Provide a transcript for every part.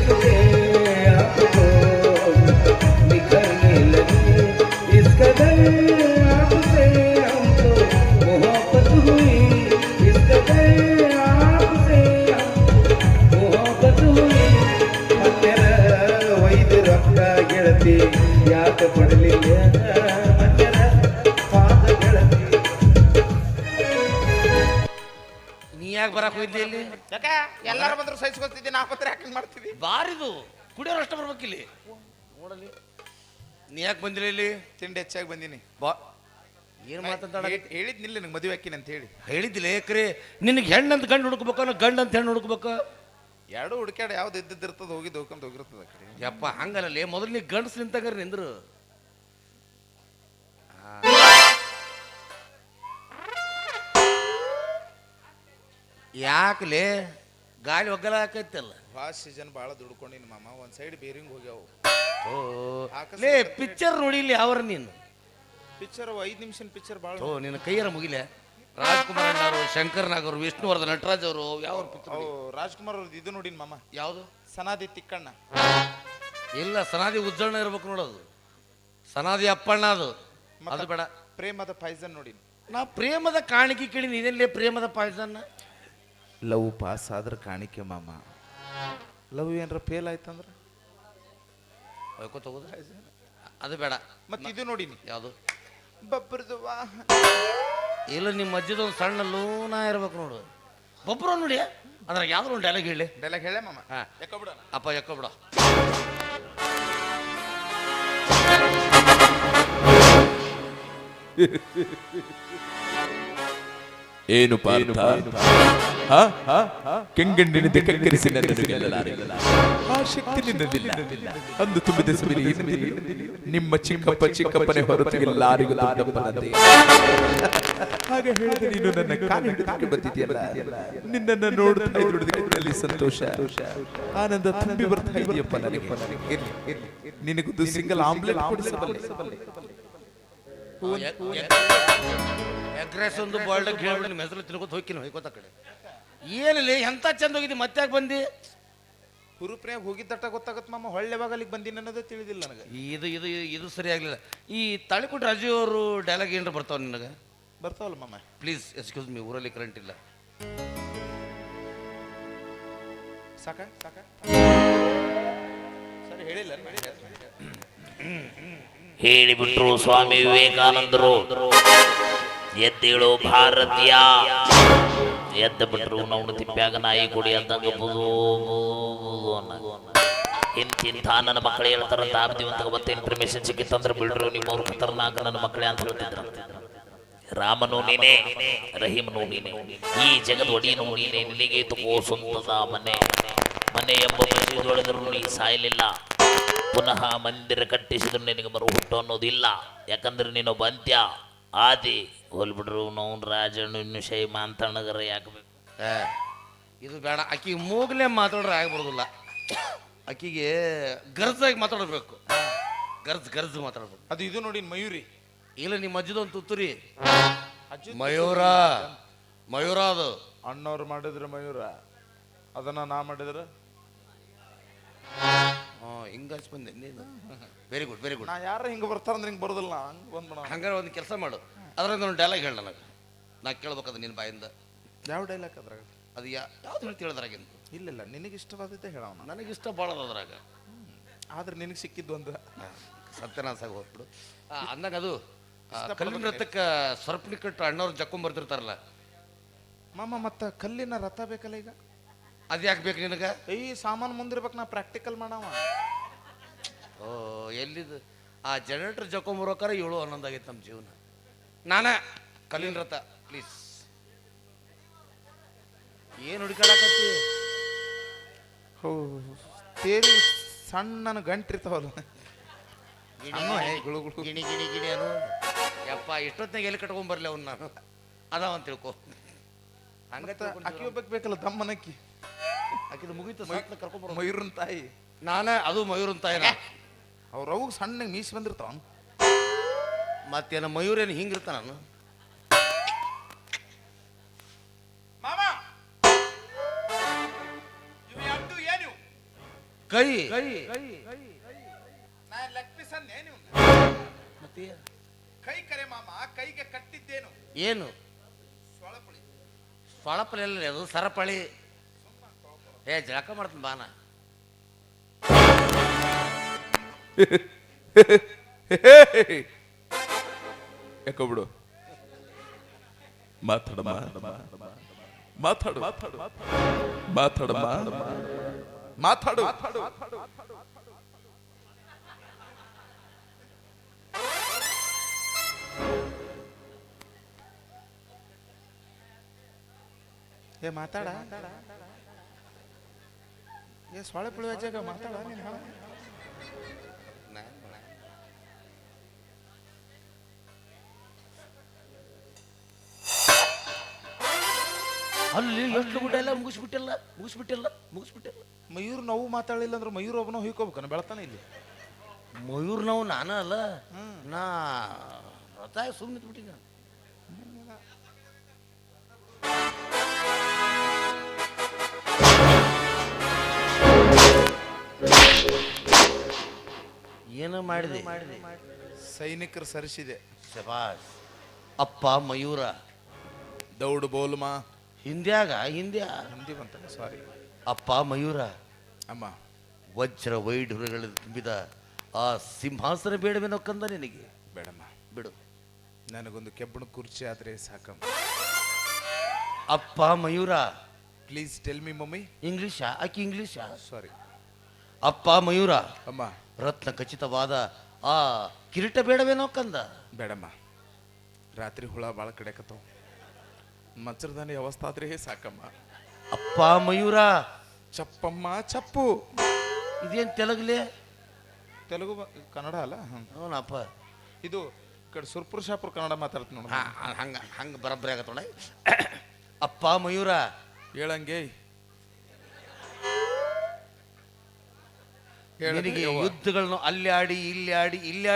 देखते आपको निखरने लगे इस कदर आपसे हमको मोहब्बत हुई इस कदर आपसे हमको मोहब्बत हुई मन्नेರ ಒಯ್ದು ರೊಕ್ಕ ಗೆಳತಿ ಯಾಕೆ ಪಡಲಿಲ್ಲ ಮನ್ನೆರ ಪಾದ ಗೆಳತಿ ನೀ ಯಾಕೆ ಬರಕ್ ಹೋಗಿದ್ದೆ ಇಲ್ಲಿ ಯಾಕ ಎಲ್ಲಾರು ಬಂದ್ರು ಸಹಿಸ್ಕೊತಿದ್ದೆ ನಾ ಪತ್ರ ಯಾಕೆ ಮಾಡ್ತೀವಿ ಬಾರಿದು ಕುಡಿಯೋರು ಅಷ್ಟ ಬರ್ಬೇಕಿಲ್ಲಿ ನೋಡಲಿ ನೀ ಯಾಕೆ ಬಂದಿಲ್ಲ ಇಲ್ಲಿ ತಿಂಡಿ ಹೆಚ್ಚಾಗಿ ಬಂದೀನಿ ಬಾ ಏನು ಮಾತಾಡ ಹೇಳಿದ್ನಿಲ್ಲ ನಂಗೆ ಮದುವೆ ಹಾಕಿನ ಅಂತ ಹೇಳಿ ಹೇಳಿದ್ದಿಲ್ಲ ಏಕ್ರಿ ನಿನಗೆ ಹೆಣ್ಣಂತ ಗಂಡು ಹುಡುಕ್ಬೇಕು ಗಂಡು ಅಂತ ಹೆಣ್ಣು ಹುಡುಕ್ಬೇಕು ಎರಡು ಹುಡುಕ್ಯಾಡ ಯಾವ್ದು ಇದ್ದಿರ್ತದ ಹೋಗಿದ್ದು ಹೋಗ್ಕೊಂತ ಹೋಗಿರ್ತದ ಆ ಕಡೆ ಯಪ್ಪ ಹಂಗಲ್ಲೇ ಮೊದಲು ನೀ ಗಂಡಸ್ ನಿಂತಾಗ ನಿಂದ್ರು ಯಾಕಲೇ ಗಾಳಿ ಒಗ್ಗಲ ಹಾಕೈತಲ್ಲ ಫಾಸ್ಟ್ ಸೀಸನ್ ಭಾಳ ದುಡ್ಕೊಂಡಿನಿ ಮಾಮ ಒಂದ್ ಸೈಡ್ ಬೇರಿಂಗ್ ಹೋಗ್ಯಾವು ಲೇ ಪಿಕ್ಚರ್ ನೋಡಿಲಿ ಅವ್ರ ನೀನು ಪಿಕ್ಚರ್ 5 ನಿಮಿಷದ ಪಿಕ್ಚರ್ ಭಾಳ ಓ ನಿನ್ನ ಕೈಯಾರ ಮುಗಿಲೆ ರಾಜ್ಕುಮಾರ್ ಅಣ್ಣವರು ಶಂಕರ್ ನಾಗ್ ಅವರು ವಿಷ್ಣುವರ್ಧನ್ ನಟರಾಜ್ ಅವರು ಯಾವ ಪಿಕ್ಚರ್ ರಾಜ್ಕುಮಾರ್ ಅವ್ರದ್ದು ಇದು ನೋಡಿನ ಮಾಮ ಯಾವುದು ಸನಾದಿ ತಿಕ್ಕಣ್ಣ ಇಲ್ಲ ಸನಾದಿ ಉಜ್ಜಣ್ಣ ಇರ್ಬೇಕು ನೋಡೋದು ಸನಾದಿ ಅಪ್ಪಣ್ಣ ಅದು ಅದು ಬೇಡ ಪ್ರೇಮದ ಪಾಯ್ಸನ್ ನೋಡಿನಿ ನಾ ಪ್ರೇಮದ ಕಾಣಿಕೆ ಕೇಳಿ ನೀನೆಲ್ಲೇ ಪ್ರೇಮದ ಪಾಯ್ಸನ್ನ ಲವ್ ಪಾಸ್ ಆದ್ರೆ ಕಾಣಿಕೆ ಮಾಮ ಲವ್ ಏನಾರ ಫೇಲ್ ಆಯ್ತಂದ್ರೆ ಹೋಗೋದು ಅದು ಬೇಡ ಮತ್ತೆ ಇದು ನೋಡಿನಿ ಯಾವುದು ಬಬ್ಬರದು ಇಲ್ಲ ನಿಮ್ಮ ಅಜ್ಜಿದ ಒಂದು ಸಣ್ಣ ಲೂನ ಇರ್ಬೇಕು ನೋಡು ಬೊಬ್ಬರು ನೋಡಿ ಅದ್ರಾಗ ಯಾವ್ದು ಒಂದು ಡೈಲಾಗ್ ಹೇಳಿ ಡೈಲಾಗ್ ಹೇಳೇ ಮಾಮ ಹಾಂ ಯಾಕೋ ಬಿಡ ಅಪ್ಪ ಯಾಕೋ ಬಿಡ ಏನು ಪಾರ್ಥ ಕೆಂಗಣ್ಣಿನ ಕಕ್ಕರಿಸಿ ಆ ಶಕ್ತಿ ನಿನ್ನದಿಲ್ಲ ಅಂದು ತುಂಬಿದ ಸವಿರಿ ನಿಮ್ಮ ಚಿಕ್ಕಪ್ಪನೇ ಹೊರತು ಎಲ್ಲರಿಗೂ ದೊಡ್ಡಪ್ಪನದೇ ಹಾಗೆ ಹೇಳಿದ ನೀನು ನನ್ನ ಕಾಲಿಗೆ ಬಂದಿದೆಯಲ್ಲ ನಿನ್ನನ್ನು ನೋಡುತ್ತಾ ಇರುವುದರಲ್ಲಿ ಸಂತೋಷ ಆನಂದ ತುಂಬಿ ಬರ್ತಾ ಇದೆಯಪ್ಪ ನನಗೆ ನಿನಗೊಂದು ಸಿಂಗಲ್ ಆಮ್ಲೆಟ್ ಕೊಡಿಸಬಲ್ಲೆ ಎಗ್ರೆಸ್ ಒಂದು ಬಾಲ್ಡ್ ಹೇಳ್ಬಿಟ್ಟು ನಿಮ್ಮ ಹೆಸರು ತಿನ್ಕೋತ ಹೋಗ್ತೀನಿ ಹೋಯ್ಕೋತ ಕಡೆ ಏನಿಲ್ಲ ಎಂತ ಚಂದ ಹೋಗಿದ್ದಿ ಮತ್ತೆ ಯಾಕೆ ಬಂದಿ ಹುರುಪ್ನ್ಯಾಗ ಹೋಗಿದ್ದಟ್ಟ ಗೊತ್ತಾಗತ್ ಮಾಮ ಹೊಳ್ಳೆವಾಗ ಅಲ್ಲಿಗೆ ಬಂದಿನ ಅನ್ನೋದೇ ತಿಳಿದಿಲ್ಲ ನನಗೆ ಇದು ಇದು ಇದು ಸರಿ ಆಗ್ಲಿಲ್ಲ ಈ ತಾಳಿಕೋಟೆ ರಾಜು ಅವರು ಡೈಲಾಗ್ ಏನಾರ ಬರ್ತಾವ ನಿನಗೆ ಬರ್ತಾವಲ್ಲ ಮಾಮ ಪ್ಲೀಸ್ ಎಕ್ಸ್ಕ್ಯೂಸ್ ಮೀ ಊರಲ್ಲಿ ಕರೆಂಟ್ ಇಲ್ಲ ಸಾಕ ಸಾಕ ಸರಿ ಹೇಳಿಲ್ಲ ಹೇಳಿಬಿಟ್ರು ಸ್ವಾಮಿ ವಿವೇಕಾನಂದರು ಎದ್ದೇಳು ಭಾರತೀಯ ಎದ್ದ ಬಿಟ್ರು ನಾವು ತಿಪ್ಪ್ಯಾಗ ನಾಯಿ ಕುಡಿ ಅಂದಂಗ ಇಂತಿಂಥ ನನ್ನ ಮಕ್ಕಳು ಹೇಳ್ತಾರಂತ ಆಬ್ದಿವಂತ ಮತ್ತೆ ಇನ್ಫಾರ್ಮೇಶನ್ ಸಿಕ್ಕಿತ್ತಂದ್ರೆ ಬಿಡ್ರು ನಿಮ್ಮವ್ರು ಖತರ್ನಾಕ ನನ್ನ ಮಕ್ಕಳೇ ಅಂತ ಹೇಳ್ತಿದ್ರು ರಾಮನು ನೀನೇ ರಹೀಮನು ನೀನೆ ಈ ಜಗದ ಒಡಿಯನು ನೀನೆ ನಿನಗೆ ತುಕೋ ಸ್ವಂತದ ಮನೆ ಮನೆ ಎಂಬ ಪ್ರತಿಯೊಳದರೂ ನೀ ಸಾಯಲಿಲ್ಲ ಪುನಃ ಮಂದಿರ ಕಟ್ಟಿಸಿದ್ರು ನಿನಗೆ ಮರು ಹುಟ್ಟು ಅನ್ನೋದಿಲ್ಲ ಯಾಕಂದ್ರೆ ನೀನು ಬಂತ್ಯ ಆದಿ ಹೋಲ್ಬಿಡ್ರು ನಾವು ರಾಜಣ್ಣ ಇನ್ನು ಶೈಮ ಅಂತಣ್ಣಗರ ಯಾಕಬೇಕು ಇದು ಬೇಡ ಆಕಿಗೆ ಮೂಗ್ಲೇ ಮಾತಾಡ್ರೆ ಆಗ್ಬಾರ್ದಿಲ್ಲ ಆಕಿಗೆ ಗರ್ಜಾಗಿ ಮಾತಾಡಬೇಕು ಗರ್ಜ್ ಮಾತಾಡ್ಬೇಕು ಅದು ಇದು ನೋಡಿ ಮಯೂರಿ ಇಲ್ಲ ನಿಮ್ಮ ಅಜ್ಜದೊಂದು ತುತ್ತೂರಿ ಮಯೂರ ಅದು ಅಣ್ಣವ್ರು ಮಾಡಿದ್ರೆ ಮಯೂರ ಅದನ್ನ ನಾ ಮಾಡಿದ್ರೆ ಹಿಂಗ ಬಂದೆ ನೀನು ವೆರಿ ಗುಡ್ ವೆರಿ ಗುಡ್ ನಾ ಯಾರ ಹಿಂಗೆ ಬರ್ತಾರಂದ್ರೆ ಹಿಂಗೆ ಬರೋದಿಲ್ಲ ಹಂಗೆ ಬಂದ್ಬಿಡ ಹಂಗಾರೆ ಒಂದು ಕೆಲಸ ಮಾಡು ಅದ್ರಾಗ ಒಂದು ಡೈಲಾಗ್ ಹೇಳ ನನಗೆ ನಾ ಕೇಳ್ಬೇಕದು ನಿನ್ನ ಬಾಯಿಂದ ಯಾವ ಡೈಲಾಗ್ ಅದ್ರಾಗ ಅದು ಯಾವ್ದು ಹೇಳ್ತಿ ಹೇಳದ್ರಾಗಿಂತ ಇಲ್ಲ ನನಗೆ ಇಷ್ಟವಾದದ್ದೇ ಹೇಳೋಣ ನನಗಿಷ್ಟ ಭಾಳ ಅದ್ರಾಗ ಆದ್ರೆ ನಿನಗೆ ಸಿಕ್ಕಿದ್ದು ಒಂದು ಸತ್ಯನಾಸಾಗಿ ಹೋಗ್ಬಿಡು ಅಂದಾಗ ಅದು ಕಲ್ಲಿನ ರಥಕ್ಕೆ ಸರ್ಪಣಿ ಕಟ್ಟು ಅಣ್ಣವ್ರು ಜಕ್ಕೊಂಡ್ ಬರ್ತಿರ್ತಾರಲ್ಲ ಮಾಮ ಮತ್ತೆ ಕಲ್ಲಿನ ರಥ ಬೇಕಲ್ಲ ಈಗ ಅದು ಯಾಕೆ ಬೇಕು ನಿನಗೆ ಈ ಸಾಮಾನು ಮುಂದಿರ್ಬೇಕು ನಾ ಪ್ರಾಕ್ಟಿಕಲ್ ಮಾಡವ ಓ ಎಲ್ಲಿದು ಆ ಜನರೇಟರ್ ಜಕ್ಕೊಂಬರೋಕಾರ 7-11 ಆಗೈತೆ ನಮ್ಮ ಜೀವನ ನಾನೇ ಕಲ್ಲಿನ ರಥ ಪ್ಲೀಸ್ ಏನು ಹುಡುಕಾಡಕತ್ತಿ ತೇರಿ ಸಣ್ಣ ಗಂಟಿರ್ತಾವಲ್ಲ ಗಿಣಿ ಗಿಣಿ ಗಿಣಿ ಅನು ಯಪ್ಪ ಎಷ್ಟೊತ್ತಿನಾಗ ಎಲ್ಲಿ ಕಟ್ಕೊಂಬರ್ಲಿ ಅವ್ನು ನಾನು ಅದಾವಂತ ತಿಳ್ಕೊ ಹಂಗತ್ತ ಅಕ್ಕಿ ಹೋಗ್ಬೇಕು ಬೇಕಲ್ಲ ದಮ್ಮನಕ್ಕಿ ಆಕಿದು ಮುಗೀತು ಕರ್ಕೊಂಬರೋ ಮಯೂರನ್ ತಾಯಿ ನಾನೇ ಅದು ಮಯೂರನ್ ತಾಯಿನ ಅವ್ರವು ಸಣ್ಣ ಮೀಸಿ ಬಂದಿರ್ತಾವ ಮತ್ತೇನು ಮಯೂರೇನು ಹಿಂಗಿರ್ತ ನಾನು ಕೈ ಮತ್ತೆ ಕೈ ಕರೆ ಮಾಮ, ಕೈಗೆ ಕಟ್ಟಿದ್ದೇನು? ಏನು ಸೊಳಪಳಿ ಎಲ್ಲ ಅದು ಸರಪಳಿ. ಏ ಜಳಕ ಮಾಡ್ತೀನಿ ಬಾನ. ಯಾಕೋ ಬಿಡು, ಮಾತಾಡಮ್ಮ ಮಾತಾಡು ಮಾತಾಡಮ್ಮ ಮಾತಾಡು. ಏ ಮಾತಾಡ, ಏ ಸೊಳೆ ಪುಳಿ ಜಾಗ ಮಾತಾಡ ನೀನು. ಅಲ್ಲಿ ಎಷ್ಟು ಗುಡ್ಡ ಎಲ್ಲ ಮುಗಿಸ್ಬಿಟ್ಟಿಲ್ಲ. ಮಯೂರ್ ನೋವು ಮಾತಾಡಲಿಲ್ಲ ಅಂದ್ರೆ ಮಯೂರ್ ಒಬ್ಬನ ಹುಯ್ಕೋಬೇಕು ಬೆಳತಾನೆ ಇಲ್ಲಿ. ಮಯೂರ್ ನಾವು ನಾನ ಅಲ್ಲ, ನಾ ರಥ ಸುಮ್ಮನೆ ನಿಂತ್ಬಿಟ್ಟಿನ. ಏನು ಮಾಡಿದೆ? ಸೈನಿಕರು ಸರಿಸಿದೆ. ಶಬಾಸ್. ಅಪ್ಪ ಮಯೂರ ದೌಡ್ ಬೋಲ್ಮಾ ಹಿಂದಿ ಬಂತ, ಸಾರಿ. ಅಪ್ಪ ಮಯೂರ, ಅಮ್ಮ ವಜ್ರ ವೈಢೂರ್ಯಗಳಲ್ಲಿ ತುಂಬಿದ ಆ ಸಿಂಹಾಸನ ಬೇಡವೇನೋ ಕಂದ ನಿನಗೆ? ಬೇಡಮ್ಮ, ಬಿಡು. ನನಗೊಂದು ಕೆಬ್ಬಣ ಕುರ್ಚಿ ಆದ್ರೆ ಸಾಕಮ್ಮ. ಅಪ್ಪ Mayura, please tell me mummy. ಇಂಗ್ಲಿಷಾ? ಆಕಿ ಇಂಗ್ಲಿಷಾ? ಸಾರಿ. ಅಪ್ಪ ಮಯೂರ, ಅಮ್ಮ ರತ್ನ ಖಚಿತವಾದ ಆ ಕಿರೀಟ ಬೇಡವೇನೋ ಕಂದ? ಬೇಡಮ್ಮ, ರಾತ್ರಿ ಹುಳ ಭಾಳ ಕಡೆಕತ್ತವ, ಮಚ್ಚರದಾನಿ ಅವಸ್ಥೆ ಆದ್ರೆ ಸಾಕಮ್ಮ. ಅಪ್ಪ ಮಯೂರ, ಚಪ್ಪಮ್ಮ ಚಪ್ಪು. ಇದೇನ್ ತೆಲುಗುಲೇ? ತೆಲುಗು ಕನ್ನಡ ಅಲ್ಲ. ಅವನಪ್ಪ ಇದು ಈ ಕಡೆ ಸುರ್ಪುರ ಶಾಪುರ ಕನ್ನಡ ಮಾತಾಡ್ತೀನಿ ನೋಡ. ಹಂಗ ಬರಬ್ಬರಿ ಆಗತ್ತೋಣ. ಅಪ್ಪ ಮಯೂರ, ಹೇಳಂಗೆ ನಿನಗೆ ಯುದ್ಧಗಳನ್ನು ಇಲ್ಲಿ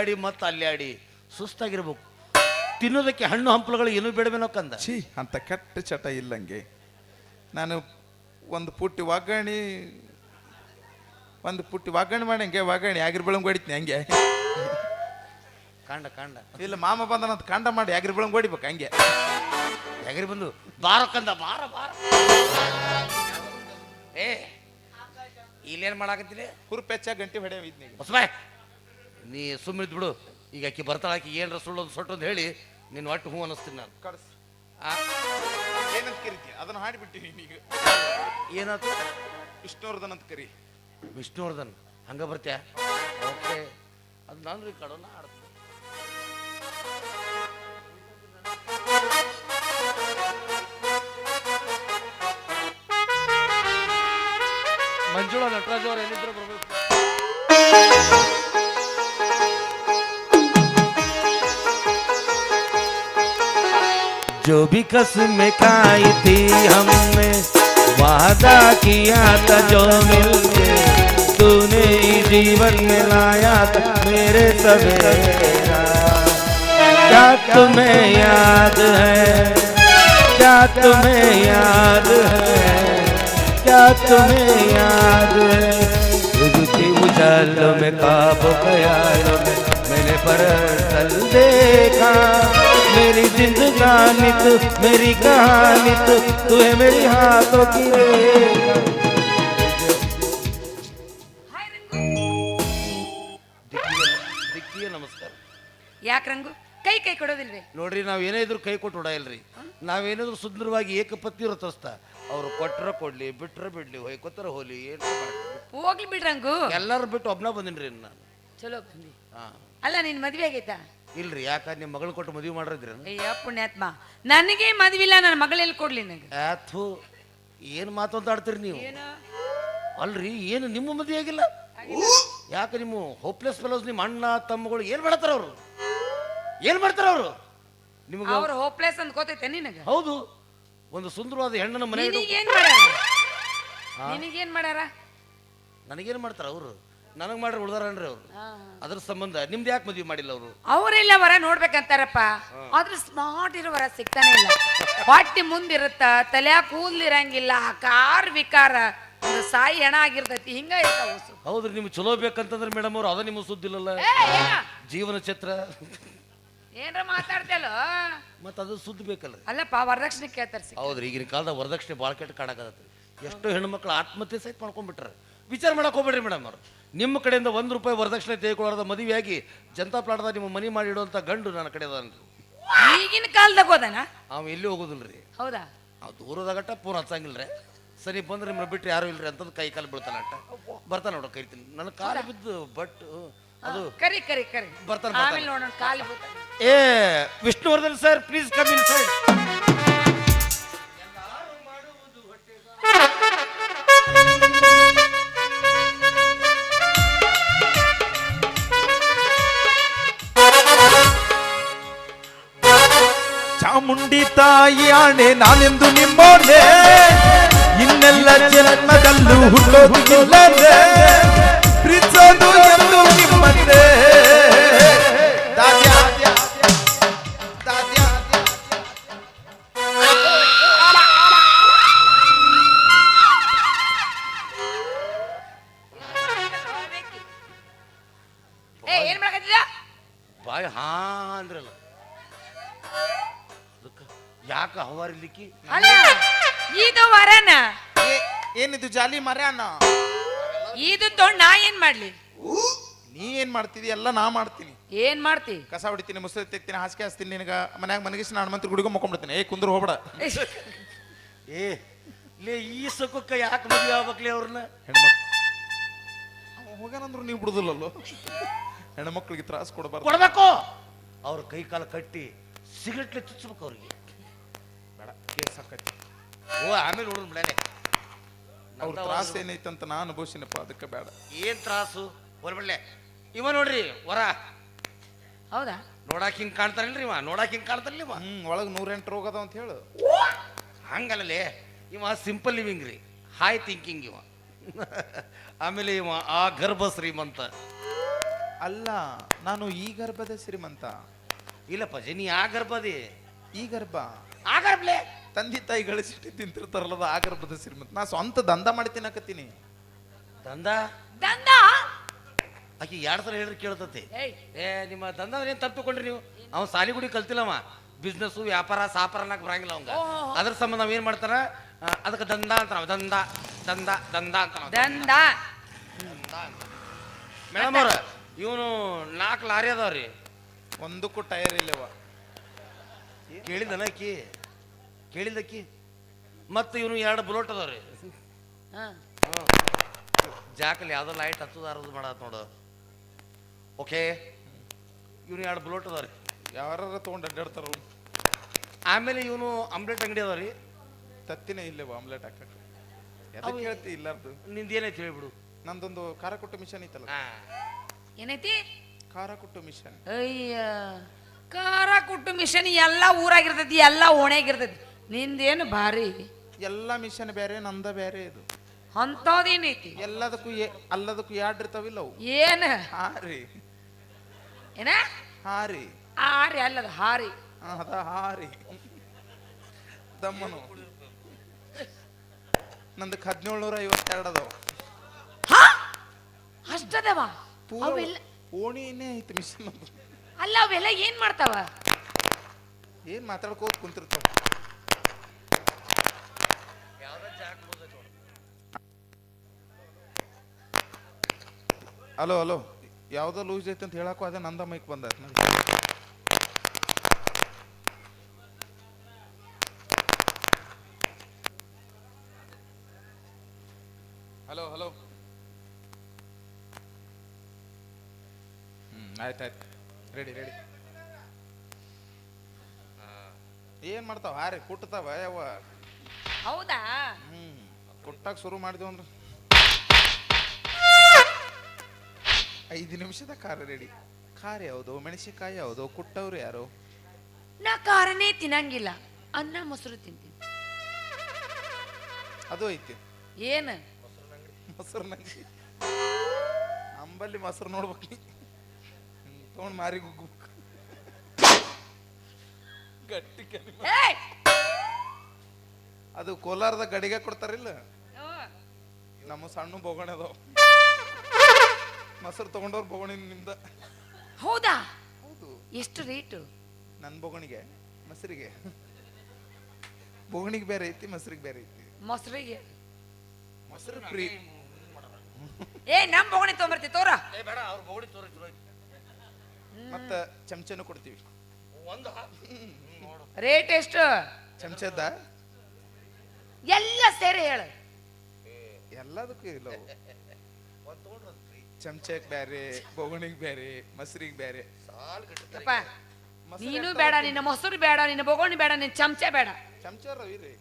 ಆಡಿ ಮತ್ತೆ ಅಲ್ಲಿ ಆಡಿ ಸುಸ್ತಾಗಿರ್ಬೇಕು. ತಿನ್ನೋದಕ್ಕೆ ಹಣ್ಣು ಹಂಪಲುಗಳು ಏನೂ ಬೇಡವೇನೋ ಕಂದ? ಛೀ, ಅಂತ ಕೆಟ್ಟ ಚಟ ಇಲ್ಲಂಗೆ. ನಾನು ಒಂದು ಪುಟ್ಟಿ ಒಗ್ಗರಣೆ ಮಾಡಂಗೆ ಒಗ್ಗರಣೆ ಆಗಿರ್ ಬೆಳಂಗ್ ಹೊಡಿತೀನಿ ಹಂಗೆ. ಕಾಂಡ ಇಲ್ಲ ಮಾಮ ಬಂದನಂತ ಕಾಂಡ ಮಾಡಿ ಆಗಿರ್ ಬೆಳಂಗ್ ಹೊಡಿಬೇಕು ಹಂಗೆ. ಯಾಗ್ರಿ ಬಂದು ಬಾರ ಕಂದ, ಬಾರ. ಏ ಇಲ್ಲೇನ್ ಮಾಡಾಕತ್ತೀನಿ? ಹುರುಪೆಚ್ಚ ಗಂಟೆ ಹೊಡೆಯ ಹೊಸಬಾಯ್, ನೀ ಸುಮ್ಮನಿದ್ ಬಿಡು. ಈಗ ಆಕಿ ಬರ್ತಾಳ, ಆಕಿ ಏನ್ರ ಸುಳ್ಳೊಂದು ಸೊಟ್ಟೊಂದು ಹೇಳಿ ನಿನ್ನ ಒಟ್ಟು ಹೂ ಅನ್ನಿಸ್ತೀನಿ ನಾನು. ಕಡ್ಸ್ ಏನಂತ ಕರಿತೀಯ? ಅದನ್ನ ಹಾಡಿಬಿಟ್ಟಿನಿ ಈಗ. ಏನಾಯ್ತು? ವಿಷ್ಣುವರ್ಧನ್ ಅಂತ ಕರಿ. ವಿಷ್ಣುವರ್ಧನ್ ಹಂಗ ಬರ್ತೀಯ? ಓಕೆ, ಅದು ನಾನು ರೆಕಾರ್ಡನ್ನ ಆಡ್ತೀನಿ. ಮಂಜುಳಾ ನಟರಾಜ್ ಅವ್ರು ಏನಿದ್ರು ಬರ್ಬೇಕು. जो भी कसमें खाई थी हमने, वादा किया था जो मिलके, तूने ही जीवन में लाया था मेरे सवेरा। क्या तुम्हें याद है? क्या तुम्हें याद है? क्या तुम्हें याद है? रुझती उजालों में ख्वाबों ख्यालों में मैंने परतल देखा। मेरी जिंदगानी तू, मेरी कहानी तू है मेरी हाथों की रेखा। ದಿಕ್ಕಿಗೆ ನಮಸ್ಕಾರ. ಯಾಕೆ ರಂಗು ಕೈ ಕೊಡೋದಿಲ್ವೇ? ನೋಡ್ರಿ, ನಾವೇನೇ ಇದ್ರು ಕೈ ಕೊಟ್ಟು ಹೊಡೆಯಲ್ರಿ. ನಾವೇನಾದ್ರು ಸುಂದರವಾಗಿ ಏಕಪತ್ನಿ ವ್ರತಸ್ಥ. ಅವ್ರು ಕೊಟ್ರ ಕೊಡ್ಲಿ, ಬಿಟ್ರ ಬಿಡ್ಲಿ, ಹೊಯ್ಕೋತರ ಹೋಲಿ, ಏನು ಹೋಗ್ಲಿ ಬಿಡ್ರಂಗು. ಎಲ್ಲರೂ ಬಿಟ್ಟು ಒಬ್ನ ಬಂದಿನ್ರಿ ನಾನು. ಚಲೋ ಬಂದಿ. ಹಾ, ಅಲ್ಲ ನಿನ್ ಮದ್ವೆ ಆಗೈತಾ? ಇಲ್ರಿ. ಯಾಕ ನಿಮ್ಮ ಮಗಳು ಕೊಟ್ಟು ಮದುವೆ ಮಾಡಿದ್ರಿ? ಅಯ್ಯ ಪುಣ್ಯಾತ್ಮ, ನನಗೆ ಮದ್ವಿಲ್ಲ, ನನ್ನ ಮಗಳೆಲ್ಲಿ ಕೊಡ್ಲಿ ನನಗೆ? ಆಥು, ಏನು ಮಾತು ಅಂತ ಆಡ್ತೀರಿ ನೀವು? ಅಲ್ರಿ, ಏನು ನಿಮ್ಮ ಮದುವೆ ಆಗಿಲ್ಲ? ಯಾಕೆ ನಿಮ್ಮ ಹೋಪ್ಲೆಸ್ ಫೆಲೋಸ್, ನಿಮ್ಮ ಅಣ್ಣ ತಮ್ಮಗಳು ಏನ್ ಮಾಡ್ತಾರ? ಅವರು ಏನ್ ಮಾಡ್ತಾರ? ಅವರು ನಿಮ್ಗೆ ಅವ್ರು ಹೋಪ್ಲೆಸ್ ಅಂತ ಗೊತ್ತೈತೆ ನಿನಗೆ? ಹೌದು, ಒಂದು ಸುಂದರವಾದ ಹೆಣ್ಣನ ಮನೆ ನಿನಗೇನ್ ಮಾಡ್ಯಾರ? ನಿನಗೇನ್ ಮಾಡ್ಯಾರ? ನನಗೇನ್ ಮಾಡ್ತಾರ ಅವರು? ನನಗ್ ಮಾಡ್ರಿ ಉಳ್ದಾರನ್ರಿ ಅವ್ರು. ಅದ್ರ ಸಂಬಂಧ ನಿಮ್ದು ಯಾಕೆ ಮದುವೆ ಮಾಡಿಲ್ಲ ಅವರು? ಅವರೆಲ್ಲ ವರ ನೋಡ್ಬೇಕಂತಾರಪ್ಪ, ಆದ್ರೆ ಸ್ಮಾರ್ಟ್ ಇರೋ ವರ ಸಿಗ್ತಾನೆ ಇಲ್ಲ. ಹೊಟ್ಟೆ ಮುಂದಿರುತ್ತ, ತಲೆ ಕೂದ್ಲಿರಂಗಿಲ್ಲ, ಕಾರ್ ವಿಕಾರ, ಒಂದು ಸಾಯಿ ಹೆಣ ಆಗಿರ್ತೈತಿ ಹಿಂಗ ಇರ್ತಾವ ಉಸು. ಹೌದ್ರಿ ನಿಮ್ಗೆ ಚಲೋ ಬೇಕಂತಂದ್ರೆ ಮೇಡಮ್ ಅವ್ರು ಅದ ನಿಮ್ಗೆ ಸುದ್ದಿಲ್ಲಲ್ಲ. ಏ, ಏನ? ಜೀವನ ಚಿತ್ರ ಏನ್ರ ಮಾತಾಡ್ತೇಲೋ ಮತ್ತೆ ಅದು ಸುದ್ದಿ ಬೇಕಲ್ಲ. ಅಲ್ಲಪ್ಪ ವರದಕ್ಷಿಣೆ ಕೇಳ್ತಾರ ಹೌದ್ರಿ ಈಗಿನ ಕಾಲದಾಗ ವರದಕ್ಷಿಣೆ ಭಾಳ ಕೆಟ್ಟ ಕಾಣಕತ್ತೆ. ಎಷ್ಟೋ ಹೆಣ್ಮಕ್ಳು ಆತ್ಮಹತ್ಯೆ ಸಹಿತ ಮಾಡ್ಕೊಂಡ್ಬಿಟ್ರೆ. ವಿಚಾರ ಮಾಡಕ್ ಹೋಗ್ಬೇಡ್ರಿ ಮೇಡಮ್ ಅವ್ರು. ನಿಮ್ಮ ಕಡೆಯಿಂದ ₹1 ವರದಕ್ಷಿಣೆ ತೆಗೆದುಕೊಳ್ಳಾರ್ದ ಮದುವೆಯಾಗಿ ಜನತಾ ಪ್ಲಾಟ್ದಾಗ ನಿಮ್ಮ ಮನಿ ಮಾಡಿ ಇಡುವಂಥ ಗಂಡು ನನ್ನ ಕಡೆ ಅದಾನ್ರಿ. ಈಗಿನ ಕಾಲದಾಗ ಹೋದನ ಅವ ಎಲ್ಲಿ ಹೋಗೋದಿಲ್ರಿ. ಹೌದಾ? ನಾವು ದೂರದಾಗಟ್ಟ ಫೋನ್ ಹಚ್ಚಂಗಿಲ್ರಿ. ಸರಿ ಬಂದ್ರೆ ನಿಮ್ಮನ್ನ ಬಿಟ್ಟು ಯಾರು ಇಲ್ರಿ ಅಂತಂದು ಕೈ ಕಾಲು ಬೀಳ್ತಾನ ಅಟ್ಟ ಬರ್ತಾನ ನೋಡ ಕರಿತೀನಿ ನನ್ನ ಕಾಲು ಬಿದ್ದು ಬಟ್ ಅದು ಕರಿ ಕರಿ ಕರಿ ಬರ್ತಾನೆ ಆಮೇಲೆ ನೋಡೋಣ ಕಾಲಿ ಬೀಳ್ತಾನೆ. ಏ Vishnuvardhan sir please come in side. Chamundi ತಾಯಿ ಆಣೆ ನಾನೆಂದು ನಿಮ್ಮೋನೆ, ಇನ್ನೆಲ್ಲ ಜನ್ಮದಲ್ಲೂ ಹುಟ್ಟೋದಿಲ್ಲದೆ ಪ್ರೀತಿಸೋದು ಎಂದು ನಿಮ್ಮನ್ನೇ. ದಾದ್ಯಾ, ದಾದ್ಯಾ. ಏ ಏನ್ ಮಾಡಕತ್ತಿದ? ಬಾಯ್ ಹಾ ಅಂದ್ರಲ್ಲ ಅದಕ್ಕೆ ಯಾಕ ಹವಾರಿಲಿಕ್ಕಿ. ಅಲ್ಲ ಇದು ವರನ ಏನಿದು ಜಾಲಿ ಮರ್ಯಾನ? ಇದು ತೊಗೊಂಡ್ ನಾ ಏನ್ ಮಾಡ್ಲಿ? ನೀ ಏನ್ ಮಾಡ್ತಿದಿ? ಎಲ್ಲ ನಾ ಮಾಡ್ತೀನಿ. ಏನ್ ಮಾಡ್ತಿ? ಕಸ ಹೊಡಿತೀನಿ, ಮುಸುರಿ ತೆಗ್ತೀನಿ, ಹಾಸಿಗೆ ಹಾಸ್ತೀನಿ, ನಿನಗ ಮನ್ಯಾಗ ಮನಗಿಸಿ ನಾನು ಮಂತ್ರ ಗುಡಿಗೂ ಮಕ್ಕೊಂಡ್ಬಿಡ್ತೀನಿ. ಏ ಕುಂದ್ರು ಹೋಗ್ಬೇಡ. ಏ ಲೇ ಈ ಸುಖಕ್ಕೆ ಯಾಕೆ ಮದುವೆ ಆಗ್ಬೇಕ್ಲಿ ಅವ್ರನ್ನ? ಹೆಣ್ಮಕ್ಳು ಹೋಗ್ಯಾನಂದ್ರು ನೀವು ಬಿಡುದಿಲ್ಲಲ್ಲೋ. ಹೆಣ್ಮಕ್ಳಿಗೆ ತ್ರಾಸ ಕೊಡಬಾರ್ದು. ಕೊಡ್ಬೇಕು. ಅವ್ರ ಕೈ ಕಾಲು ಕಟ್ಟಿ ಸಿಗರೆಟ್ಲೆ ಚುಚ್ಚಬೇಕು ಅವ್ರಿಗೆ. ಬೇಡ, ಕೇಸ್ ಹಾಕೈತಿ. ಓ ಆಮೇಲೆ ನೋಡೋಣ ಬಿಡಲೆ. ಅವ್ರ ತ್ರಾಸ ಏನೈತಂತ ನಾ ಅನುಭವಿಸಿನಪ್ಪ, ಅದಕ್ಕೆ ಬೇಡ. ಏನ್ ತ್ರಾಸು ಹೊರಬಿಡ್ಲೆ. ಇವ ನೋಡ್ರಿ ವರ ಹೌದಾ? ನೋಡಾಕ್ ಹಿಂಗ್ ಕಾಣ್ತಾನಿಲ್ರಿ ಇವ, ನೋಡಾಕ್ ಹಿಂಗ್ ಕಾಣ್ತಾನಿಲ್ಲ ಇವ. ಒಳಗೆ 108 ರೋಗ ಅದಾವ ಅಂತ ಹೇಳು. ಹಂಗಲ್ಲೇ ಇವ ಸಿಂಪಲ್ ಲಿವಿಂಗ್ ರೀ, ಹಾಯ್ ಥಿಂಕಿಂಗ್ ಇವ. ಆಮೇಲೆ ಇವ ಆ ಗರ್ಭ ಶ್ರೀಮಂತ. ಅಲ್ಲ, ನಾನು ಈ ಗರ್ಭದ ಶ್ರೀಮಂತ. ಇಲ್ಲಪ್ಪ ಜನಿ ಆ ಗರ್ಭದಿ. ಈ ಗರ್ಭ ಆ ಗರ್ಭಲೆ ತಂದೆ ತಾಯಿ ಗಳಿಸಿಟ್ಟು ತಿಂತಿರ್ತಾರಲ್ಲದ ಆ ಗರ್ಭದ ಶ್ರೀಮಂತ. ನಾ ಸ್ವಂತ ದಂಧ ಮಾಡಿ ತಿನ್ನಕತ್ತೀನಿ. ದಂದ ದಂದ ಆಕಿ 2 ಸಲ ಹೇಳ್ರಿ ಕೇಳ್ತತಿ. ಏಯ್ ಏ ನಿಮ್ಮ ದಂದ ಏನ್ ತಪ್ಪಿಕೊಂಡ್ರಿ ನೀವು? ಅವ ಸಾಲಿಗುಡಿ ಕಲ್ತಿಲ್ಲವ, ಬಿಸ್ನೆಸ್ ವ್ಯಾಪಾರ ಸಾಪಾರ ಅನ್ನಕ್ ಬರಂಗಿಲ್ಲ ಅವಂಗ. ಅದ್ರ ಸಂಬಂಧ ನಾವ್ ಏನ್ ಮಾಡ್ತಾರ, ಅದಕ್ಕೆ ದಂದ ಅಂತಾರ. ದಂದ ದಂದ ದಂದ ಅಂತಾರ. ದಂದ ಮೇಡಮ್ ಅವ್ರ ಇವನು 4 ಲಾರಿ ಅದಾವ್ರಿ. ಒಂದಕ್ಕೂ ಟೈರ್ ಇಲ್ಲವ. ಕೇಳಿದನ ಅಕ್ಕಿ, ಕೇಳಿದಕ್ಕಿ. ಮತ್ತೆ ಇವನು 2 ಬುಲೆಟ್ ಅದಾವ್ರಿ. ಹಾ. ಜಾಕಲ್ಲಿ ಯಾವ್ದೋ ಲೈಟ್ ಹತ್ತದಾರದು ಮಾಡತ್ ನೋಡು. ಓಕೆ, ಇವನು 2 ಬುಲೆಟ್ ಅದಾವ್ರಿ. ಯಾರ ತಗೊಂಡು ಅಡ್ಡಾಡ್ತಾರ. ಆಮೇಲೆ ಇವನು ಆಮ್ಲೆಟ್ ಅಂಗಡಿ ಅದಾವ್ರಿ. ತತ್ತಿನೇ ಇಲ್ಲವ ಆಮ್ಲೆಟ್ ಹಾಕಕ್ಕೆ. ಎದಕ್ಕೆ ಹೇಳ್ತಿ ಇಲ್ಲಾರ್ದು? ನಿಂದೇನೈತಿ ಹೇಳ್ಬಿಡು. ನಂದೊಂದು ಖಾರ ಕುಟ್ಟು ಮಿಷನ್ ಐತಲ್ಲ. ಏನೈತಿ? ಖಾರ ಕುಟ್ಟು ಮಿಷನ್. ಅಯ್ಯ, ಖಾರ ಕುಟ್ಟು ಮಿಷನ್ ಎಲ್ಲ ಊರಾಗಿರ್ತೈತಿ, ಎಲ್ಲ ಓಣ್ಯಾಗಿರ್ತೈತಿ. ನಿಂದೇನು ಭಾರಿ. ಎಲ್ಲ ಮಿಷನ್ ಬೇರೆ, ನಂದ ಬೇರೆ. ಇದು ಅಂತದೇನೈತಿ? ಎಲ್ಲದಕ್ಕೂ ಅಲ್ಲದಕ್ಕೂ ಯಾಡ್ ಇರ್ತಾವಿಲ್ಲ ಅವು. ಏನ ಹಾರಿ ಏನ? ಹಾರಿ ಹಾರಿ ಅಲ್ಲದ ಹಾರಿ. ಅದ ಹಾರಿ ದಮ್ಮನು. ನಂದಕ್ಕೆ 1752 ಅದಾವ. ಅಷ್ಟದವ? ಅವೆಲ್ಲ ಓಣಿನೇ ಐತಿ ಮಿಷನ್. ಅಲ್ಲ ಅವೆಲ್ಲ ಏನ್ ಮಾಡ್ತಾವ? ಏನ್ ಮಾತಾಡ್ಕೋತ ಕುಂತಿರ್ತಾವ. ಹಲೋ ಹಲೋ, ಯಾವ್ದೋ ಲೂಸ್ ಐತೆ ಅಂತ ಹೇಳಕ್ಕೂ ಅದೇ ನಂದ ಮೈಕ್ ಬಂದಾಯ್ತು ನನಗೆ. Hello hello. ಆಯ್ತಾಯ್ತು, ರೆಡಿ ರೆಡಿ. ಏನ್ ಮಾಡ್ತಾವ? ಹಾರಿ ಕುಟ್ತಾವ ಯಾವ? ಹೌದಾ? ಕುಟ್ಟಾಗ ಶುರು ಮಾಡಿದೆವು ಅಂದ್ರೆ 5 ನಿಮಿಷದ ಖಾರ ರೆಡಿ. ಖಾರ ಯಾವುದು, ಮೆಣಸಿನಕಾಯಿ ಯಾವುದು, ಕುಟ್ಟವ್ರು ಯಾರು? ನಾ ಖಾರನೇ ತಿನ್ನಂಗಿಲ್ಲ, ಅನ್ನ ಮೊಸರು ತಿಂತೀನಿ. ಅದು ಐತಿ. ಏನ? ಮೊಸರು ನಂಗೆ ಅಂಬಲ್ಲಿ ಮೊಸರು ನೋಡ್ಬೇಕು. ತಗೊಂಡು ಮಾರಿ ಗುಗ್ಗು ಗಟ್ಟಿ ಕಲಿಮ. ಅದು ಕೋಲಾರದ ಗಡಿಗೆ ಕೊಡ್ತಾರಿಲ್ಲ, ನಮ್ಮ ಸಣ್ಣ ಬೋಗಣೆ ಅದಾವ. ಮೊಸರು ತಗೊಂಡವ್ರು ಬೋಗಣಿ ನಿಮ್ದ. ಹೌದಾ? ಹೌದು. ಎಷ್ಟು ರೇಟು? ನನ್ನ ಬೋಗಣಿಗೆ ಮೊಸರಿಗೆ ಬೋಗಣಿಗೆ ಬೇರೆ ಐತಿ, ಮೊಸರಿಗೆ ಬೇರೆ ಐತಿ. ಮೊಸರಿಗೆ ಮೊಸರು ಫ್ರೀ. ಏ ನಮ್ ಬೋಗಣಿ ತೊಗೊಂಬರ್ತಿ ತೋರ. ಬೇಡ ಅವ್ರ ಬೋಗಣಿ ತೋರಿ ಚಲೋ ಐತಿ. ಮತ್ತ ಚಮಚನೂ ಕೊಡ್ತೀವಿ. ಒಂದು ರೇಟ್ ಎಷ್ಟು? ಚಮಚದ ಎಲ್ಲ ಸೇರಿ ಹೇಳು. ಎಲ್ಲದಕ್ಕೂ ಇಲ್ಲ. ಚಮಚಕ್ಕೆ ಬೇರೆ, ಬೋಗಣಿಗೆ ಬೇರೆ, ಮೊಸರಿಗೆ ಬೇರೆ. ಅಪ್ಪ ನೀನು ಬೇಡ, ನಿನ್ನ ಮೊಸರು ಬೇಡ, ನಿನ್ನ ಬೋಗಣಿ ಬೇಡ, ನಿನ್ನ ಚಮಚ ಬೇಡ. ಚಮಚ ರವಿ ರೀ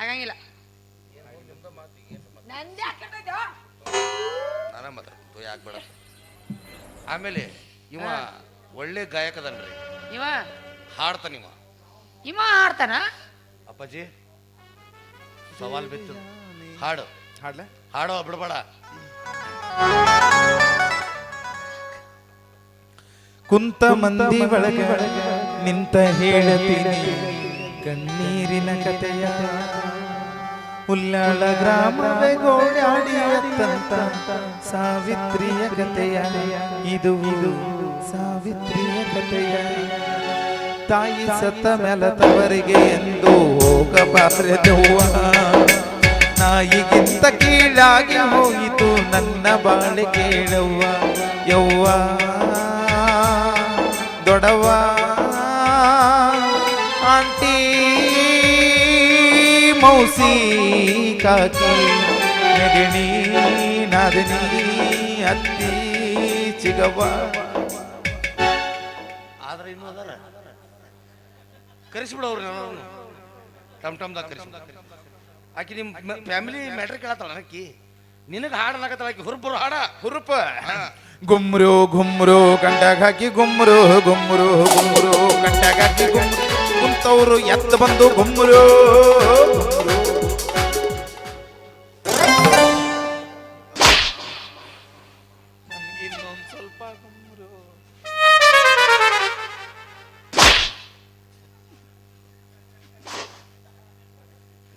ಆಗಂಗಿಲ್ಲ. ನಂದೇ ಹಾಕಿದ್ದು. ನಾನ ಮಾತಾಡ್ತು ಯಾಕೆ ಬೇಡ. ಆಮೇಲೆ ಇವ ಒಳ್ಳೆ ಗಾಯಕದನ್ರಿ, ಇವ ಹಾಡ್ತಾನ. ಇವ ಹಾಡ್ತಾನ? ಅಪ್ಪಾಜಿ ಸವಾಲ್ ಬಿತ್ತು, ಹಾಡು ಹಾಡ್ಲ ಹಾಡೋ ಬಿಡಬೇಡ. ಕುಂತ ಮಂದಿ ಒಳಗ ನಿಂತ ಹೇಳತೀನಿ ಕಣ್ಣೀರಿನ ಕಥೆಯ. ಉಲ್ಲಾಳ ಗ್ರಾಮವೇ ಗೋಡಾಡಿಯತ್ತಂತ ಸಾವಿತ್ರಿಯ ಕಥೆಯ. ಇದು ಸಾವಿತ್ರಿಯ ಕಥೆಯ. ತಾಯಿ ಸತ್ತ ಮೇಲತವರಿಗೆ ಎಂದು ಹೋಗಬಾರದವ್ವ. ನಾಯಿಗಿಂತ ಕೀಳಾಗಿ ಹೋಯಿತು ನನ್ನ ಬಾಳೆ ಕೇಳವ್ವ. ಯವ್ವ ದೊಡವ್ವ ಆಂಟಿ ಮೌಸಿ ಕಾಕಿ ನೆಗಣಿ ನಾದಿನಿ ಅತ್ತಿ ಚಿಗವ್ವ. ಆದ್ರೆ ಇನ್ನೂ ಅದಲ್ಲ, ಕರೆಸಿಬಿಡವ್ರಿ ಟಮ್ ಟಮ್ದಾಗ ಕರೆಸಿ. ಆಕಿ ನಿಮ್ಮ ಫ್ಯಾಮಿಲಿ ಮ್ಯಾಟ್ರ್ ಕೇಳತ್ತಾಳ ಆಕಿ, ನಿನಗೆ ಹಾಡನಾಗತ್ತಾಳ ಆಕಿ. ಹುರುಪರು ಹಾಡ ಹುರುಪ ಗುಮ್ರು ಗುಮ್ರು ಗಂಡಾಗ ಹಾಕಿ ಗುಮ್ರು ಗುಮ್ರು ಗುಮ್ರು ಗಂಡಾಗ ಹಾಕಿ ಗುಮ್ರು ಕುಂತವ್ರು ಎತ್ತ ಬಂದು ಗುಮ್ರು. ಇನ್ನೊಂದು ಸ್ವಲ್ಪ ಗುಮ್ರು.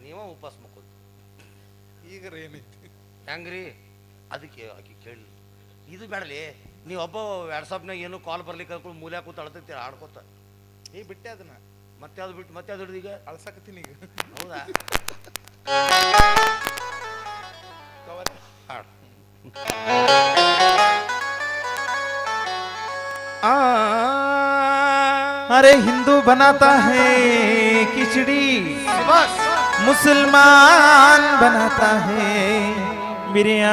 ನೀವ ಉಪವಾಸ ಮಕ್ಕೋದು ಈಗ ಏನೈತಿ ಹೆಂಗ್ರಿ? ಅದಕ್ಕೆ ಆಕಿ ಕೇಳಿ ಇದು ಬೇಡಲಿ. ನೀವು ಒಬ್ಬ ವಾಟ್ಸಪ್ನಾಗ ಏನು ಕಾಲ್ ಬರ್ಲಿಕ್ಕೆ ಮೂಲೆ ಕೂತ ಅಳ್ತೈತಿ ಆಡ್ಕೋತ. ಏ ಬಿಟ್ಟೆ ಅದನ್ನ. ಮತ್ತೆ ಅದು ಬಿಟ್ಟು ಮತ್ತೆ ಅದು ಹಿಡಿದು ಈಗ ಅಳ್ಸಕತ್ತೀನಿ ಈಗ. ಹೌದಾ? ಹಾಡು. अरे हिंदू बनाता है खिचड़ी, मुसलमान बनाता है बिरयानी.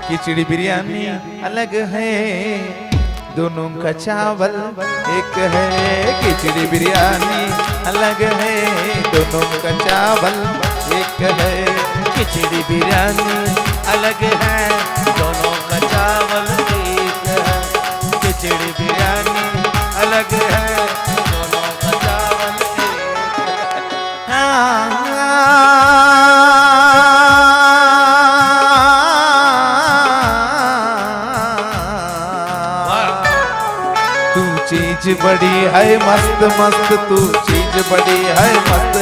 खिचड़ी बिरयानी अलग है, दोनों का चावल एक है. खिचड़ी बिरयानी अलग है, दोनों का चावल एक है. खिचड़ी बिरयानी अलग है, दोनों का चावल एक है. खिचड़ी बिरयानी अलग है, दोनों का चावल तू चीज बड़ी है मस्त मस्त, तू चीज बड़ी है मस्त,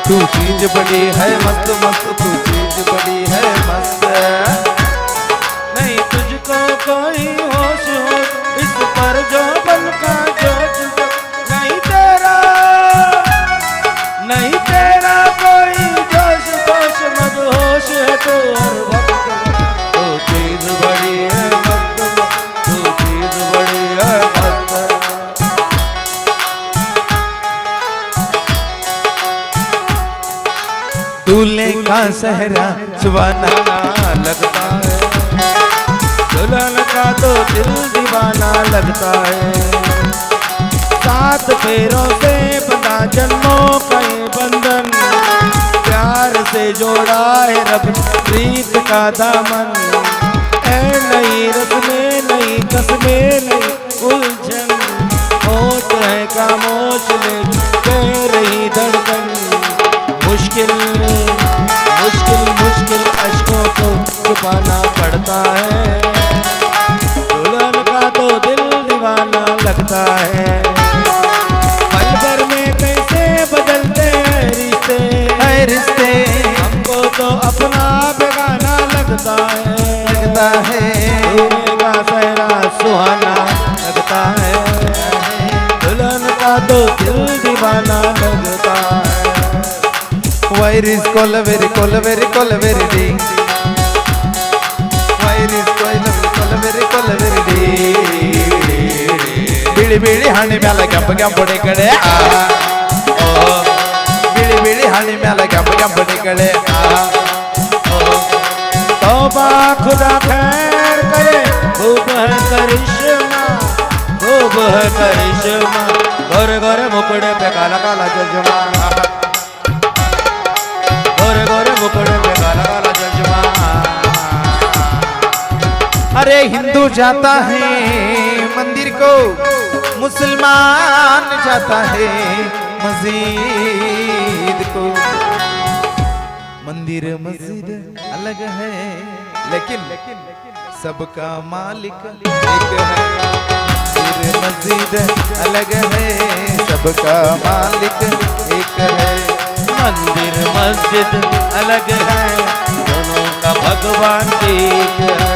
तू चीज बड़ी है मस्त मस्त, तू चीज बड़ी है मस्त. नहीं तुझको कोई होश हो इस पर जो बन का जोश हो. नहीं तेरा कोई जोश होश मदहोश है तो हर वक्त. तो चीज बड़ी है मस्त, तू चीज बड़ी है मस्त. दूल्हे का सहरा सुहाना लगता है, दुल्हन का तो दिल दीवाना लगता है. 7 फेरों से बंधा जन्मों का ये बंधन, प्यार से जोड़ा है रब प्रीत का दामन. ऐ नई रस्में नई कस्में नई उलझन, होश है खामोश ले कह रही धड़कन. मुश्किल मुश्किल मुश्किल अश्कों को छुपाना पड़ता है, दुल्हन का तो दिल दीवाना लगता है. पल भर में कैसे बदलते हैं रिश्ते, है रिश्ते अपना बेगाना लगता है, लगता है दूल्हे का सहरा सुहाना लगता है, दुल्हन का तो दिल दीवाना लगता है। Where is Kolaveri, Kolaveri, Kolaveri day? Where is Kolaveri, Kolaveri day? ಬಿಳಿ ಬಿಳಿ ಹಣ್ಣಿ ಮ್ಯಾಲ ಕೆಂಪು ಕೆಂಪುಡಿ ಕಡೆ ಬಿಳಿ ಬಿಳಿ ಹಣ್ಣಿ ಮ್ಯಾಲ ಕೆಂಪು ಕೆಂಪುಡಿ ಕಡೆ तौबा खुदा खैर करे, खूब है करिश्मा, खूब है करिश्मा, गोरे गोरे मुकुड़े पे काला काला चश्मा, गोरे गोरे मुकुड़े पे काला काला चश्मा। अरे हिंदू जाता है मंदिर को, मुसलमान जाता है मस्जिद को। मंदिर मस्जिद अलग है लेकिन सबका मालिक एक है। मंदिर मस्जिद अलग है सबका मालिक एक है। मंदिर मस्जिद अलग है, दोनों का भगवान एक है।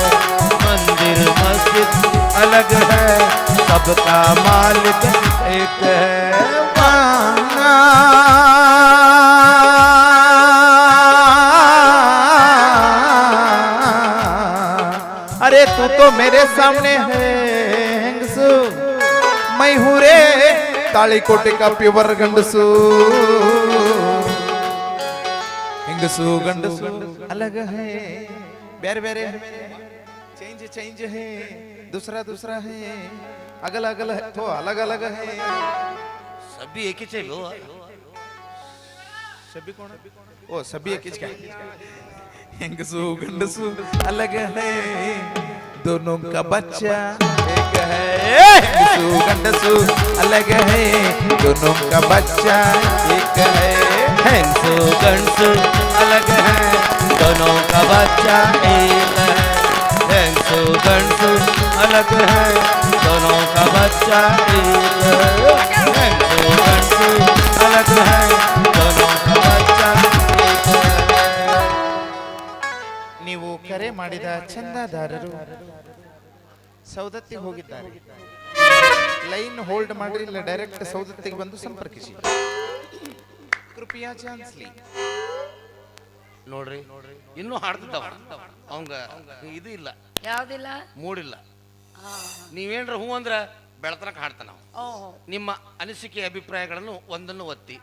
मंदिर मस्जिद अलग है, सबका मालिक एक है। अरे तू तो मेरे सामने है ಹೆಂಗಸು, मैं हूँ रे ತಾಳಿಕೋಟೆ का प्योर ಗಂಡಸು। ಹೆಂಗಸು ಗಂಡಸು अलग है, ಬೇರೆ ಬೇರೆ चेंज चेंज है, दूसरा दूसरा है, अगल अगल है तो अलग अलग है। सभी एक ही चाहिए हो। सभी कौन? ओ सभी एक ही का ಹೆಂಗಸು ಗಂಡಸು अलग है, दोनों का बच्चा एक है। ಹೆಂಗಸು ಗಂಡಸು अलग है, दोनों का बच्चा एक है। हैंसो गंसो अलग है, दोनों का बच्चा एक है। हैंसो गंसो अलग है, दोनों का बच्चा एक है। हैंसो गंसो अलग है, दोनों का बच्चा एक है। ನೀವು ಕರೆ ಮಾಡಿದ ಚಂದಾದಾರರು ಸೌದತ್ತಿಗೆ ಹೋಗಿದ್ದಾರೆ. ಲೈನ್ ಹೋಲ್ಡ್ ಮಾಡ್ರಿ, ಇಲ್ಲ ಡೈರೆಕ್ಟ್ ಸೌದತ್ತಿಗೆ ಬಂದು ಸಂಪರ್ಕಿಸಿ. ಕೃಪಯಾ ಚಾನ್ಸ್ಲಿ ನೋಡ್ರಿ ಇನ್ನೂ ಹಾಡ್ತಿದ್ದಾವ ಅವಂಗ ಇದು ಇಲ್ಲ, ಯಾವ್ದಿಲ್ಲ ಮೂಡಿಲ್ಲ. ನೀವೇನ್ರ ಹೂ ಅಂದ್ರ ಬೆಳತನಕ ಹಾಡ್ತಾನ ನಾವು. ನಿಮ್ಮ ಅನಿಸಿಕೆ ಅಭಿಪ್ರಾಯಗಳನ್ನು ಒಂದನ್ನು ಒತ್ತಿ.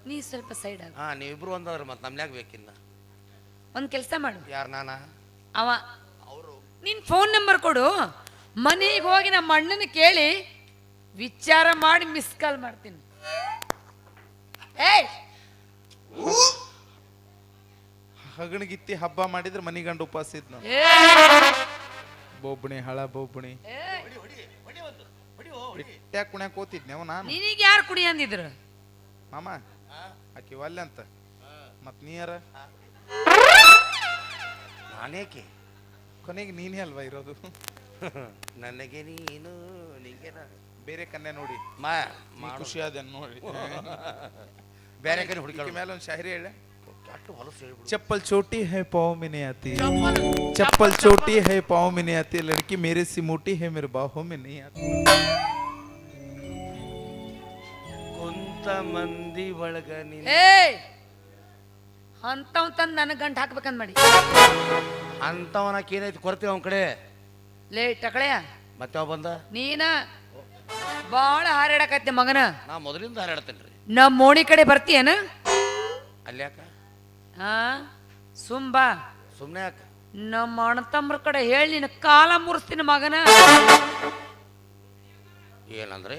ನೀ ಸ್ವಲ್ಪ ಸೈಡ್ ಆಗ. ಹಾ ನೀವಿಬ್ರು ಒಂದಾದ್ರೆ ಮತ್ತೆ ನಮ್ಲ್ಯಾಗ ಬೇಕಿನ್ನ. ಒಂದ್ ಕೆಲಸ ಮಾಡು, ಯಾರು ನಾನ ಅವ ನಿನ್ ಫೋನ್ ನಂಬರ್ ಕೊಡು, ಮನೆಗೆ ಹೋಗಿ ನಮ್ಮ ಅಣ್ಣನ ಕೇಳಿ ವಿಚಾರ ಮಾಡಿ ಮಿಸ್ ಕಾಲ್ ಮಾಡ್ತೀನಿ. ಏಯ್ ಹಗಣಗಿತ್ತಿ ಹಬ್ಬ ಮಾಡಿದ್ರೆ ಮನಿಗಂಡು ಉಪವಾಸ ಇದ್ ನಾನು. ಬೋಬಣಿ ಹಳ ಬೋಬಣಿ ಇಟ್ಟ್ಯಾಕ ಕುಣ್ಯಾಕ ಕೂತಿದ್ನೇವ ನಾನು. ನಿನಗೆ ಯಾರು ಕುಡಿ ಅಂದಿದ್ರು? ಮಾಮ ಆಕಿ ಒಲ್ಲೆ ಅಂತ ಮತ್ ನೀರ ನಾನೇಕೆ ಕೊನೆಗೆ ನೀನೇ ಅಲ್ವಾ ಇರೋದು. ನನಗೆ ನೀನು ನಿಂಗೆ ಬೇರೆ ಕನ್ಯೆ ನೋಡಿ ಖುಷಿ ಆದ ನೋಡಿ. ಬೇರೆ ಕಡೆ ಹುಡುಕಿ ಮೇಲೆ ಒಂದು ಶಾಯರಿ ಹೇಳ. ಅಷ್ಟು ಹೊಲಸು ಹೇಳ್ಬಿಡು. चप्पल छोटी है पाँव में नहीं आती, चप्पल छोटी है पाँव में नहीं आती, लड़की मेरे से मोटी है मेरे बाहों में नहीं आती। ಕುಂತ ಮಂದಿ ಒಳಗ ನೀನು ಏಯ್ ಅಂತವ್ ತಂದು ನನಗೆ ಗಂಟು ಹಾಕ್ಬೇಕಂದ್ ಮಾಡಿ. ಅಂತವನಕ್ಕೆ ಏನೈತಿ ಕೊಡ್ತೀವಿ ಅವನ ಕಡೆ. ಲೇ ಟಕಳೆಯ ಮತ್ತೆ ಅವ ಬಂದ. ನೀನ ಬಾಳ ಹಾರಾಡಕತ್ತೆ ಮಗನ. ನಾ ಮೊದಲಿಂದ ಹಾರಾಡ್ತೇನೆ ರೀ. ನಮ್ಮ ಮೋಣಿ ಕಡೆ ಬರ್ತೀಯನ? ಅಲ್ಯಾಕ ಹಾ ಸುಂಬಾ ಸುಮ್ಮನೆ ಯಾಕ? ನಮ್ಮ ಅಣ್ಣ ತಮ್ಮರ ಕಡೆ ಹೇಳಿ ನಿನ್ನ ಕಾಲ ಮುರಿಸ್ತೀನಿ ಮಗನ. ಏನಂದ್ರೆ